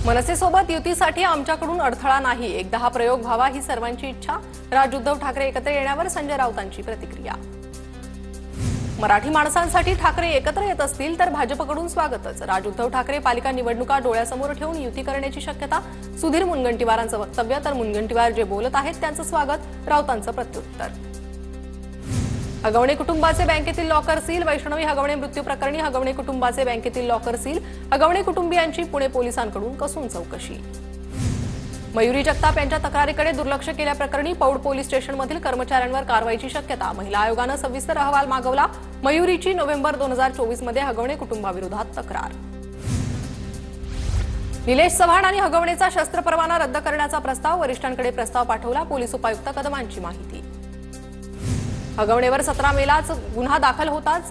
मनसेसोबत युतीसाठी आमच्याकडून अडथळा नाही, एकदा हा प्रयोग व्हावा ही सर्वांची इच्छा. राज उद्धव ठाकरे एकत्र येण्यावर संजय राऊतांची प्रतिक्रिया. मराठी माणसांसाठी ठाकरे एकत्र येत असतील तर भाजपकडून स्वागतच. राज उद्धव ठाकरे पालिका निवडणुका डोळ्यासमोर ठेवून युती करण्याची शक्यता. सुधीर मुनगंटीवारांचं वक्तव्य तर मुनगंटीवार जे बोलत आहेत त्यांचं स्वागत, राऊतांचं प्रत्युत्तर. हगवणे कुटुंबाचे बँकेतील लॉकर सील. वैष्णवी हगवणे मृत्यू प्रकरणी हगवणे कुटुंबाचे बँकेतील लॉकर सील. हगवणे कुटुंबियांची पुणे पोलिसांकडून कसून चौकशी. मयुरी जगताप यांच्या तक्रारीकडे दुर्लक्ष केल्याप्रकरणी पौड पोलीस स्टेशनमधील कर्मचाऱ्यांवर कारवाईची शक्यता. महिला आयोगानं सविस्तर अहवाल मागवला. मयुरीची नोव्हेंबर 2024 मध्ये हगवणे कुटुंबाविरोधात तक्रार. निलेश चव्हाण आणि हगवणेचा शस्त्र परवाना रद्द करण्याचा प्रस्ताव. वरिष्ठांकडे प्रस्ताव पाठवला. पोलीस उपायुक्त कदमांची माहिती. हगवणेवर 17 मेलाच गुन्हा दाखल होताच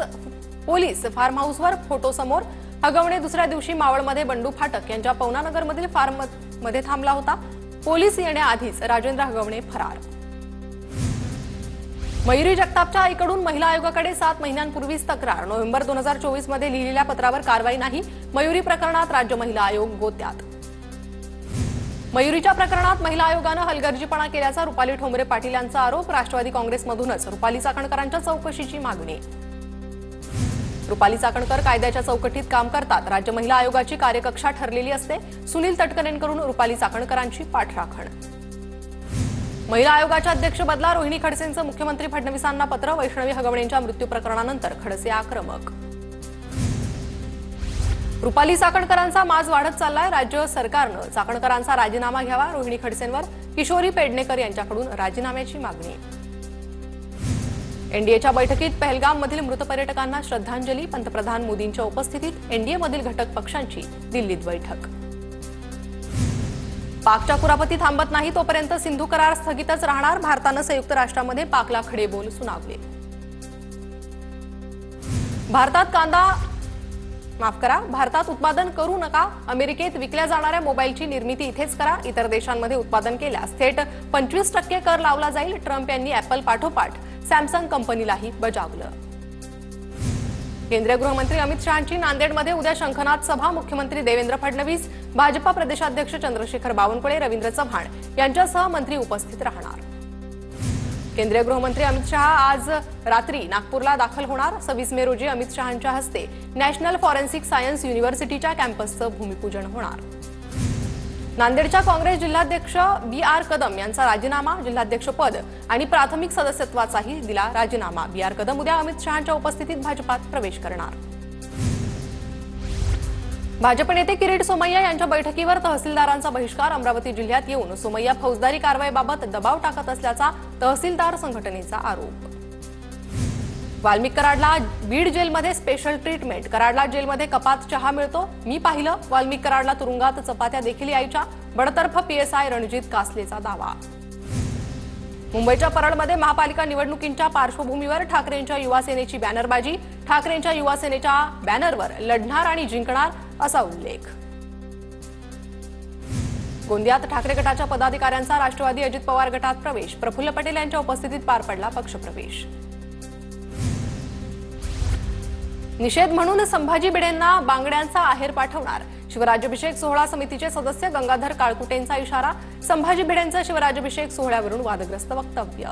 पोलीस फार्म हाऊसवर फोटो समोर. हगवणे दुसऱ्या दिवशी मावळमध्ये बंडू फाटक यांच्या पवनानगरमधील फार्ममध्ये थांबला होता. पोलीस येण्याआधीच राजेंद्र हगवणे फरार. मयुरी जगतापच्या आईकडून महिला आयोगाकडे 7 महिन्यांपूर्वीच तक्रार. नोव्हेंबर 2024 मध्ये लिहिलेल्या पत्रावर कारवाई नाही. मयुरी प्रकरणात राज्य महिला आयोग गोत्यात. मयुरीच्या प्रकरणात महिला आयोगानं हलगर्जीपणा केल्याचा रुपाली ठोंबरे पाटील यांचा आरोप. राष्ट्रवादी काँग्रेसमधूनच रुपाली चाकणकरांच्या चौकशीची मागणी. रुपाली चाकणकर कायद्याच्या चौकटीत काम करतात. राज्य महिला आयोगाची कार्यकक्षा ठरलेली असते. सुनील तटकरेंकडून रुपाली चाकणकरांची पाठराखण. महिला आयोगाच्या अध्यक्षपदाला रोहिणी खडसेंचं मुख्यमंत्री फडणवीसांना पत्र. वैष्णवी हगवणेंच्या मृत्यू प्रकरणानंतर खडसे आक्रमक. रुपाली चाकणकरांचा माज वाढत चाललाय. राज्य सरकारनं चाकणकरांचा राजीनामा घ्यावा. रोहिणी खडसेंवर किशोरी पेडणेकर यांच्याकडून राजीनाम्याची मागणी. एनडीएच्या बैठकीत पहलगाममधील मृत पर्यटकांना श्रद्धांजली. पंतप्रधान मोदींच्या उपस्थितीत एनडीएमधील घटक पक्षांची दिल्लीत बैठक. पाकच्या कुरापती थांबत नाही तोपर्यंत सिंधू करार स्थगितच राहणार. भारतानं संयुक्त राष्ट्रामध्ये पाकला खडेबोल सुनावले. भारतात उत्पादन करू नका. अमेरिकेत विकल्या जाणाऱ्या मोबाईलची निर्मिती इथेच करा. इतर देशांमध्ये उत्पादन केल्यास थेट 25% कर लावला जाईल. ट्रम्प यांनी ऍपल पाठोपाठ सॅमसंग कंपनीलाही बजावलं. केंद्रीय गृहमंत्री अमित शहांची नांदेडमध्ये उद्या शंखनाद सभा. मुख्यमंत्री देवेंद्र फडणवीस, भाजपा प्रदेशाध्यक्ष चंद्रशेखर बावनकुळे, रवींद्र चव्हाण यांच्यासह मंत्री उपस्थित राहणार. केंद्रीय गृहमंत्री अमित शहा आज रात्री नागपूरला दाखल होणार. 26 मे रोजी अमित शहांच्या हस्ते नॅशनल फॉरेन्सिक सायन्स युनिव्हर्सिटीच्या कॅम्पसचं भूमिपूजन होणार. नांदेडच्या काँग्रेस जिल्हाध्यक्ष BR कदम यांचा राजीनामा. जिल्हाध्यक्षपद आणि प्राथमिक सदस्यत्वाचाही दिला राजीनामा. BR कदम उद्या अमित शहांच्या उपस्थितीत भाजपात प्रवेश करणार. भाजप नेते किरीट सोमय्या यांच्या बैठकीवर तहसीलदारांचा बहिष्कार. अमरावती जिल्ह्यात येऊन सोमय्या फौजदारी कारवाईबाबत दबाव टाकत असल्याचा तहसीलदार संघटनेचा आरोप. वाल्मिक कराडला बीड जेलमध्ये स्पेशल ट्रीटमेंट. कराडला जेलमध्ये कपात चहा मिळतो. मी पाहिलं. वाल्मिक कराडला तुरुंगात चपात्या देखील यायच्या. बडतर्फ PSI रणजित कासलेचा दावा. मुंबईच्या परळमध्ये महापालिका निवडणुकींच्या पार्श्वभूमीवर ठाकरेंच्या युवासेनेची बॅनरबाजी. ठाकरेंच्या युवासेनेच्या बॅनरवर लढणार आणि जिंकणार असा उल्लेख. गोंदियात ठाकरे गटाच्या पदाधिकाऱ्यांचा राष्ट्रवादी अजित पवार गटात प्रवेश. प्रफुल्ल पटेल यांच्या उपस्थितीत पार पडला पक्षप्रवेश. निषेध म्हणून संभाजी भिडेंना बांगड्यांचा आहेर पाठवणार. शिवराज्याभिषेक सोहळा समितीचे सदस्य गंगाधर काळकुटेंचा इशारा. संभाजी भिडेंचं शिवराज्याभिषेक सोहळ्यावरून वादग्रस्त वक्तव्य.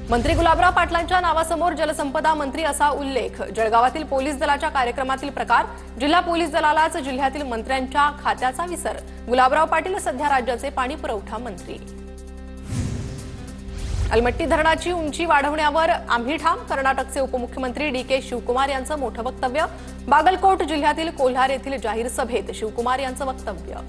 मंत्री गुलाबराव पाटलांच्या नावासमोर जलसंपदा मंत्री असा उल्लेख. जळगावातील पोलीस दलाच्या कार्यक्रमातील प्रकार. जिल्हा पोलीस दलालाच जिल्ह्यातील मंत्र्यांच्या खात्याचा विसर. गुलाबराव पाटील सध्या राज्याचे पाणी पुरवठा मंत्री. अलमट्टी धरणाची उंची वाढवण्यावर आम्ही ठाम. कर्नाटकचे उपमुख्यमंत्री DK शिवकुमार यांचं मोठं वक्तव्य. बागलकोट जिल्ह्यातील कोल्हार येथील जाहीर सभेत शिवकुमार यांचं वक्तव्य.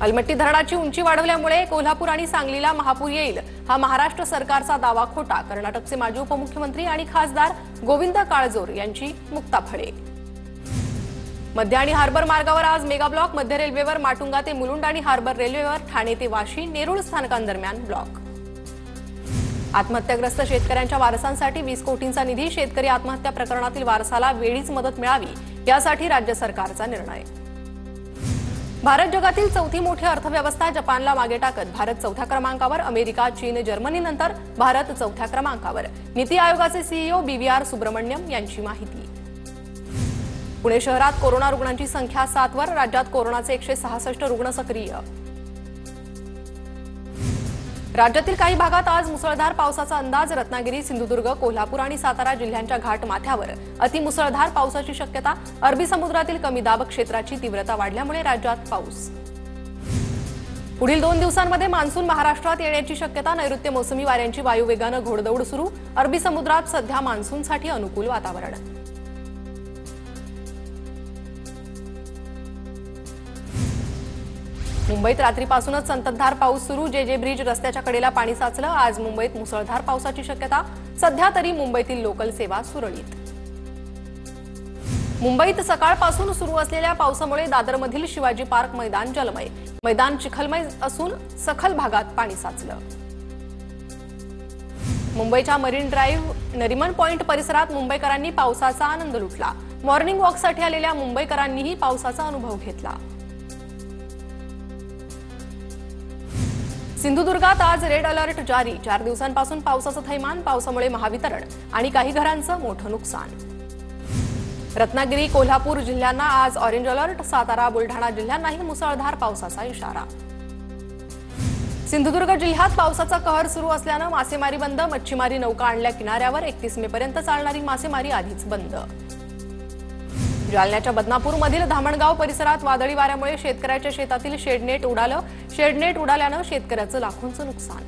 अलमट्टी धरणाची उंची वाढवल्यामुळे कोल्हापूर आणि सांगलीला महापूर येईल हा महाराष्ट्र सरकारचा दावा खोटा. कर्नाटकचे माजी उपमुख्यमंत्री आणि खासदार गोविंद काळजोर यांची मुक्ताफळे. मध्य आणि हार्बर मार्गावर आज मेगा ब्लॉक. मध्य रेल्वेवर माटुंगा ते मुलुंड आणि हार्बर रेल्वेवर ठाणे ते वाशी नेरूळ स्थानकांदरम्यान ब्लॉक. आत्महत्याग्रस्त शेतकऱ्यांच्या वारसांसाठी 20 कोटींचा निधी. शेतकरी आत्महत्या प्रकरणातील वारसाला वेळीच मदत मिळावी यासाठी राज्य सरकारचा निर्णय. भारत जगातील चौथी मोठी अर्थव्यवस्था. जपानला मागे टाकत भारत 4थ्या क्रमांकावर. अमेरिका, चीन, जर्मनीनंतर भारत 4थ्या क्रमांकावर. नीती आयोगाचे CEO BVR सुब्रमण्यम यांची माहिती. पुणे शहरात कोरोना रुग्णांची संख्या 7 वर, राज्यात कोरोनाचे 166 रुग्ण सक्रिय। राज्यातील काही भागात आज मुसळधार पावसाचा अंदाज, रत्नागिरी, सिंधुदुर्ग, कोल्हापूर आणि सातारा जिल्ह्यांच्या घाटमाथ्यावर अतिमुसळधार पावसाची शक्यता, अरबी समुद्रातील कमी दाब क्षेत्राची तीव्रता वाढल्यामुळे राज्यात पाऊस। पुढील 2 दिवसांमध्ये मान्सून महाराष्ट्रात येण्याची शक्यता, नैऋत्य मोसमी वाऱ्यांची वायुवेगानं घोडदौड सुरू, अरबी समुद्रात सध्या मान्सूनसाठी अनुकूल वातावरण। मुंबईत रात्रीपासूनच संततधार पाऊस सुरू, जे ब्रिज रस्त्याच्या कडेला पाणी साचलं, आज मुंबईत मुसळधार पावसाची शक्यता, सध्या तरी मुंबईतील लोकल सेवा सुरळीत। मुंबईत सकाळपासून सुरू असलेल्या पावसामुळे दादरमधील शिवाजी पार्क मैदान जलमय, मैदान चिखलमय असून सखल भागात पाणी साचलं। मुंबईच्या मरीन ड्राईव्ह, नरिमन पॉइंट परिसरात मुंबईकरांनी पावसाचा आनंद लुटला, मॉर्निंग वॉकसाठी आलेल्या मुंबईकरांनीही पावसाचा अनुभव घेतला। सिंधुदुर्गात आज रेड अलर्ट जारी, 4 दिवसांपासून पावसाचं थैमान, पावसामुळे महावितरण आणि काही घरांचं मोठं नुकसान। रत्नागिरी, कोल्हापूर जिल्ह्यांना आज ऑरेंज अलर्ट, सातारा, बुलढाणा जिल्ह्यांनाही मुसळधार पावसाचा इशारा। सिंधुदुर्ग जिल्ह्यात पावसाचा कहर सुरू असल्यानं मासेमारी बंद, मच्छीमारी नौका आणल्या किनाऱ्यावर, 31 मे पर्यंत चालणारी मासेमारी आधीच बंद। जालन्याच्या बदनापूरमधील धामणगाव परिसरात वादळी वाऱ्यामुळे शेतकऱ्याच्या शेतातील शेडनेट उडालं, शेडनेट उडाल्यानं शेतकऱ्याचं लाखोंचं नुकसान।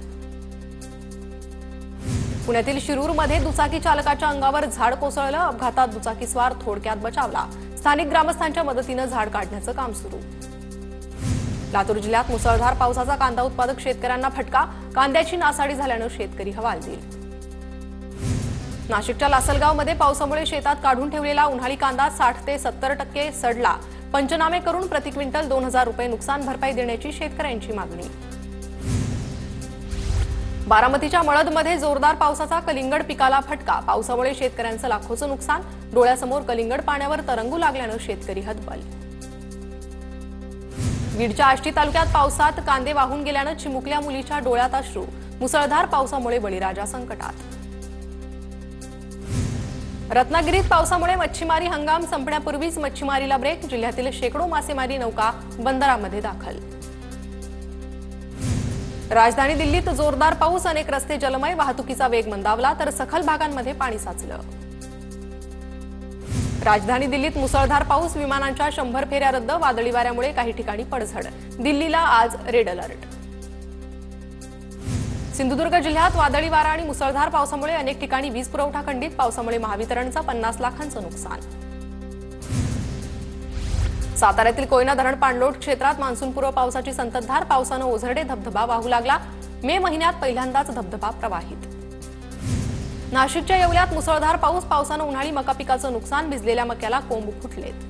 पुण्यातील शिरूरमध्ये दुचाकी चालकाच्या अंगावर झाड कोसळलं, अपघातात दुचाकीस्वार थोडक्यात बचावला, स्थानिक ग्रामस्थांच्या मदतीनं झाड काढण्याचं काम सुरू। लातूर जिल्ह्यात मुसळधार पावसाचा कांदा उत्पादक शेतकऱ्यांना फटका, कांद्याची नासाडी झाल्यानं शेतकरी हवालदिल। नाशिकच्या लासलगावमध्ये पावसामुळे शेतात काढून ठेवलेला उन्हाळी कांदा 60 ते 70% सडला, पंचनामे करून प्रति क्विंटल 2000 रुपये नुकसान भरपाई देण्याची शेतकऱ्यांची मागणी। बारामतीच्या मळदमध्ये जोरदार पावसाचा कलिंगड पिकाला फटका, पावसामुळे शेतकऱ्यांचं लाखोचं नुकसान, डोळ्यासमोर कलिंगड पाण्यावर तरंगू लागल्यानं शेतकरी हतबल। बीडच्या आष्टी तालुक्यात पावसात कांदे वाहून गेल्यानं चिमुकल्या मुलीच्या डोळ्यात अश्रू, मुसळधार पावसामुळे बळीराजा संकटात। रत्नागिरीत पावसामुळे मच्छीमारी हंगाम संपण्यापूर्वीच मच्छीमारीला ब्रेक, जिल्ह्यातील शेकडो मासेमारी नौका बंदरामध्ये दाखल। राजधानी दिल्लीत जोरदार पाऊस, अनेक रस्ते जलमय, वाहतुकीचा वेग मंदावला तर सखल भागांमध्ये पाणी साचलं। राजधानी दिल्लीत मुसळधार पाऊस, विमानांच्या 100 फेऱ्या रद्द, वादळी वाऱ्यामुळे काही ठिकाणी पडझड, दिल्लीला आज रेड अलर्ट। सिंधुदुर्ग जिल्ह्यात वादळी वारा आणि मुसळधार पावसामुळे अनेक ठिकाणी वीज पुरवठा खंडित, पावसामुळे महावितरणचं 50 लाखांचं नुकसान। साताऱ्यातील कोयना धरण पाणलोट क्षेत्रात मान्सूनपूर्व पावसाची संततधार, पावसानं ओझरडे धबधबा वाहू लागला, मे महिन्यात पहिल्यांदाच धबधबा प्रवाहित। नाशिकच्या येवल्यात मुसळधार पाऊस, पावसानं उन्हाळी मका पिकाचं नुकसान, भिजलेल्या मक्याला कोंब फुटलेत।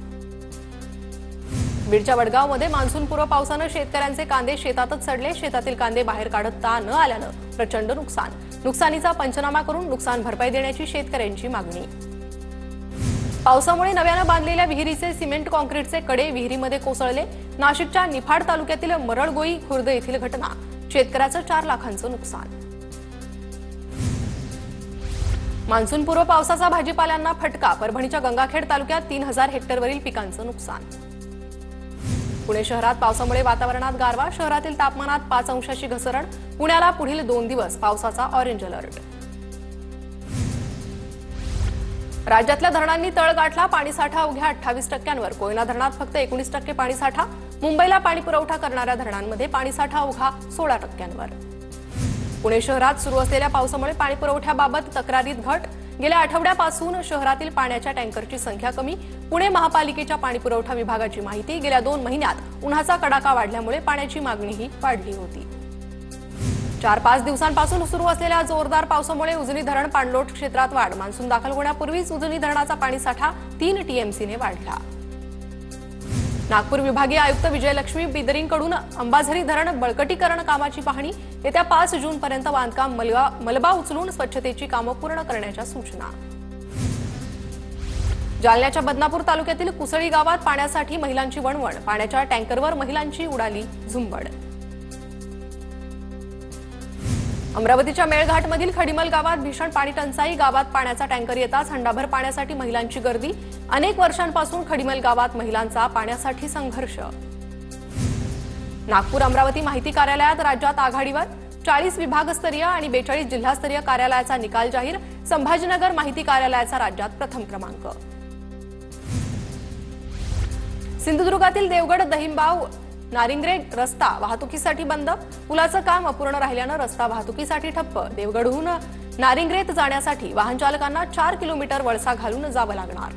बीडच्या वडगावमध्ये मान्सूनपूर्व पावसानं शेतकऱ्यांचे कांदे शेतातच सडले, शेतातील कांदे बाहेर काढता न आल्यानं प्रचंड नुकसान, नुकसानीचा पंचनामा करून नुकसान भरपाई देण्याची शेतकऱ्यांची मागणी। पावसामुळे नव्यानं बांधलेल्या विहिरीचे सिमेंट कॉन्क्रीटचे कडे विहिरीमध्ये कोसळले, नाशिकच्या निफाड तालुक्यातील मरळगोई खुर्द येथील घटना, शेतकऱ्याचं 4 लाखांचं नुकसान। मान्सूनपूर्व पावसाचा भाजीपाल्यांना फटका, परभणीच्या गंगाखेड तालुक्यात 3000 हेक्टरवरील पिकांचं नुकसान। पुणे शहरात पावसामुळे वातावरणात गारवा, शहरातील तापमानात 5 अंशाची घसरण, पुण्याला पुढील 2 दिवस पावसाचा ऑरेंज अलर्ट। राज्यातल्या धरणांनी तळ गाठला, पाणीसाठा अवघ्या 28%वर, कोयना धरणात फक्त 19% पाणीसाठा, मुंबईला पाणी पुरवठा करणाऱ्या धरणांमध्ये पाणीसाठा अवघा 16%वर। पुणे शहरात सुरू असलेल्या पावसामुळे पाणी पुरवठ्याबाबत तक्रारीत घट, गेल्या आठवड्यापासून शहरातील पाण्याच्या टँकरची संख्या कमी, पुणे महापालिकेच्या पाणीपुरवठा विभागाची माहिती, गेल्या 2 महिन्यात उन्हाचा कडाका वाढल्यामुळे पाण्याची मागणीही वाढली होती। 4-5 दिवसांपासून सुरू असलेल्या जोरदार पावसामुळे उजनी धरण पाणलोट क्षेत्रात वाढ, मान्सून दाखल होण्यापूर्वीच उजनी धरणाचा पाणीसाठा 3 टीएमसीने वाढला। नागपूर विभागीय आयुक्त विजयलक्ष्मी बिदरींकडून अंबाझरी धरण बळकटीकरण कामाची पाहणी, येत्या 5 जूनपर्यंत बांधकाम मलबा उचलून स्वच्छतेची कामं पूर्ण करण्याच्या सूचना। जालन्याच्या बदनापूर तालुक्यातील कुसळी गावात पाण्यासाठी महिलांची वणवण, पाण्याच्या टँकरवर महिलांची उडाली झुंबड। अमरावतीच्या मेळघाटमधील खडीमल गावात भीषण पाणी टंचाई। गावात पाण्याचा टँकर येताच हंडाभर पाण्यासाठी महिलांची गर्दी। अनेक वर्षांपासून खडीमल गावात महिलांचा पाण्यासाठी संघर्ष। नागपूर अमरावती माहिती कार्यालयात राज्यात आघाडीवर 40 विभागस्तरीय आणि 42 जिल्हास्तरीय कार्यालयाचा निकाल जाहीर। संभाजीनगर माहिती कार्यालयाचा राज्यात प्रथम क्रमांक। सिंधुदुर्गातील देवगड दहिंबाव नारिंगरे रस्ता वाहतुकीसाठी बंद। पुलाचं काम अपूर्ण राहिल्यानं रस्ता वाहतुकीसाठी ठप्प। देवगडहून नारिंगरेत जाण्यासाठी वाहन चालकांना 4 किलोमीटर वळसा घालून जावं लागणार।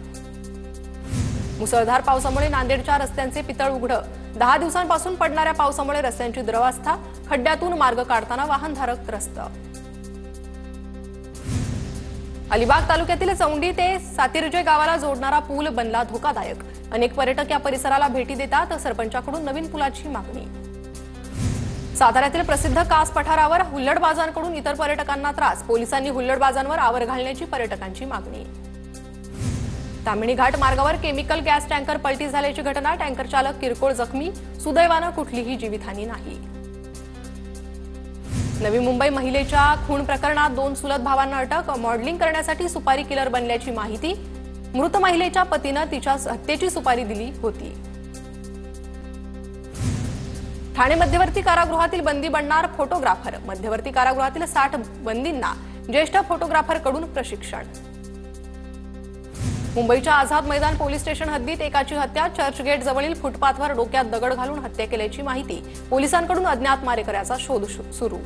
मुसळधार पावसामुळे नांदेडच्या रस्त्यांचे पितळ उघडं। 10 दिवसांपासून पडणाऱ्या पावसामुळे रस्त्यांची दुरवस्था। खड्ड्यातून मार्ग काढताना वाहनधारक त्रस्त। अलिबाग तालुक्यातील चौंडी ते सातिर्जे गावाला जोडणारा पूल बनला धोकादायक। अनेक पर्यटक या परिसराला भेटी देतात। सरपंचाकडून नवीन पुलाची मागणी। साताऱ्यातील प्रसिद्ध कास पठारावर हुल्लडबाजांकडून इतर पर्यटकांना त्रास। पोलिसांनी हुल्लडबाजांवर आवर घालण्याची पर्यटकांची मागणी। ताम्हिणी घाट मार्गावर केमिकल गॅस टँकर पलटी झाल्याची घटना। टँकर चालक किरकोळ जखमी। सुदैवानं कुठलीही जीवितहानी नाही। नवी मुंबई महिलेच्या खून प्रकरणात 2 चुलत भावांना अटक। मॉडेलिंग करण्यासाठी सुपारी किलर बनल्याची माहिती। मृत महिलेच्या पतीनं तिच्या हत्येची सुपारी दिली होती। ठाणे मध्यवर्ती कारागृहातील बंदी बनणार फोटोग्राफर। मध्यवर्ती कारागृहातील 60 बंदींना ज्येष्ठ फोटोग्राफरकडून प्रशिक्षण। मुंबईच्या आझाद मैदान पोलीस स्टेशन हद्दीत एकाची हत्या। चर्चगेट जवळील फुटपाथवर डोक्यात दगड घालून हत्या केल्याची माहिती। पोलिसांकडून अज्ञात मारेकऱ्याचा शोध सुरू।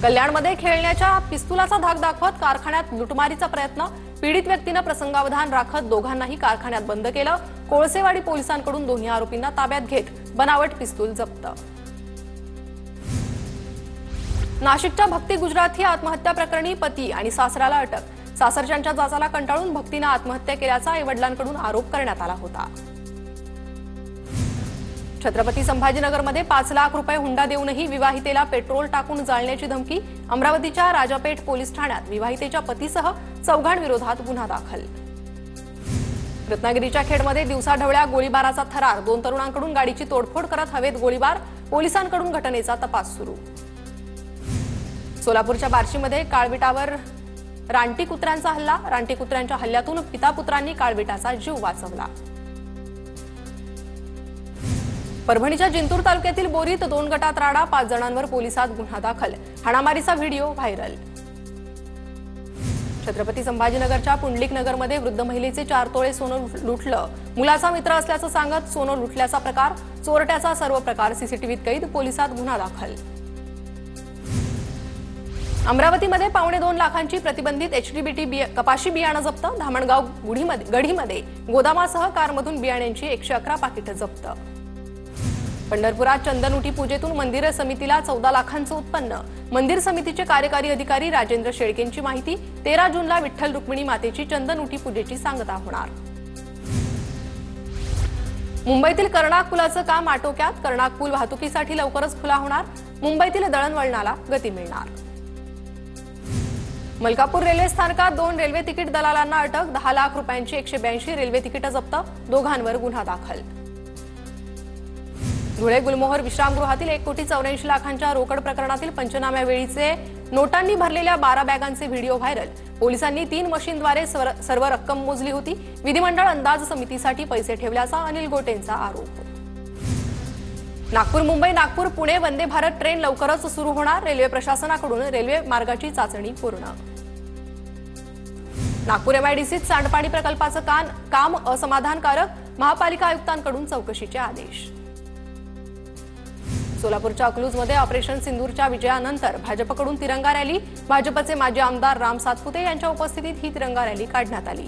कल्याणमध्ये खेळण्याच्या पिस्तुलाचा धाक दाखवत कारखान्यात लुटमारीचा प्रयत्न। पीडित व्यक्तीनं प्रसंगावधान राखत दोघांनाही कारखान्यात बंद केलं। कोळसेवाडी पोलिसांकडून दोन्ही आरोपींना ताब्यात घेत बनावट पिस्तूल जप्त। नाशिकच्या भक्ती गुजराथी आत्महत्या प्रकरणी पती आणि सासऱ्याला अटक। सासरच्यांच्या जाचाला कंटाळून भक्तीनं आत्महत्या केल्याचा आईवडिलांकडून आरोप करण्यात आला होता। छत्रपती संभाजीनगरमध्ये 5 लाख रुपये हुंडा देऊनही विवाहितेला पेट्रोल टाकून जाळण्याची धमकी। अमरावतीच्या राजापेठ पोलीस ठाण्यात विवाहितेच्या पतीसह 4 विरोधात गुन्हा दाखल। रत्नागिरीच्या खेडमध्ये दिवसाढवळ्या गोळीबाराचा थरार। 2 तरुणांकडून गाडीची तोडफोड करत हवेत गोळीबार। पोलिसांकडून घटनेचा तपास सुरू। सोलापूरच्या बार्शीमध्ये काळविटावर रानटी कुत्र्यांचा हल्ला। रानटी कुत्र्यांच्या हल्ल्यातून पिता पुत्रांनी काळविटाचा जीव वाचवला। परभणीच्या जिंतूर तालुक्यातील बोरीत 2 गटात राडा। 5 जणांवर पोलिसात गुन्हा दाखल। हाणामारीचा व्हिडिओ व्हायरल। छत्रपती संभाजीनगरच्या पुंडलिक नगरमध्ये वृद्ध महिलेचे 4 तोळे सोनं लुटलं। मुलाचा मित्र असल्याचं सांगत सोनं लुटल्याचा प्रकार। चोरट्याचा सर्व प्रकार सीसीटीव्हीत कैद। पोलिसात गुन्हा दाखल। अमरावतीमध्ये 2.25 लाखांची प्रतिबंधित HDBT कपाशी बियाणं जप्त। धामणगाव गढीमध्ये गोदामासह कारमधून बियाण्यांची 111 पाकिटं जप्त। पंढरपुरात चंदनउटी पूजेतून मंदिर समितीला 14 लाखांचं उत्पन्न। मंदिर समितीचे कार्यकारी अधिकारी राजेंद्र शेळकेंची माहिती। 13 जूनला विठ्ठल रुक्मिणी मातेची चंदनउटी पूजेची सांगता होणार। मुंबईतील कर्णाक पुलाचं काम आटोक्यात। कर्णाक पूल वाहतुकीसाठी लवकरच खुला होणार। मुंबईतील दळणवळणाला गती मिळणार। मलकापूर रेल्वे स्थानकात 2 रेल्वे तिकीट दलालांना अटक। 10 लाख रुपयांची 182 रेल्वे तिकीटं जप्त। दोघांवर गुन्हा दाखल। धुळे गुलमोहर विश्रामगृहातील 1,84,00,000,000च्या रोकड प्रकरणातील पंचनाम्यावेळीचे नोटांनी भरलेल्या 12 बॅगांचे व्हिडिओ व्हायरल। पोलिसांनी 3 मशीनद्वारे सर्व रक्कम मोजली होती। विधिमंडळ अंदाज समितीसाठी पैसे ठेवल्याचा अनिल गोटेंचा आरोप। नागपूर मुंबई नागपूर पुणे वंदे भारत ट्रेन लवकरच सुरू होणार। रेल्वे प्रशासनाकडून रेल्वे मार्गाची चाचणी पूर्ण। नागपूर MIDCत सांडपाणी प्रकल्पाचं काम असमाधानकारक। महापालिका आयुक्तांकडून चौकशीचे आदेश। सोलापूरच्या अकलूजमध्ये ऑपरेशन सिंदूरच्या विजयानंतर भाजपकडून तिरंगा रॅली। भाजपचे माजी आमदार राम सातपुते यांच्या उपस्थितीत ही तिरंगा रॅली काढण्यात आली।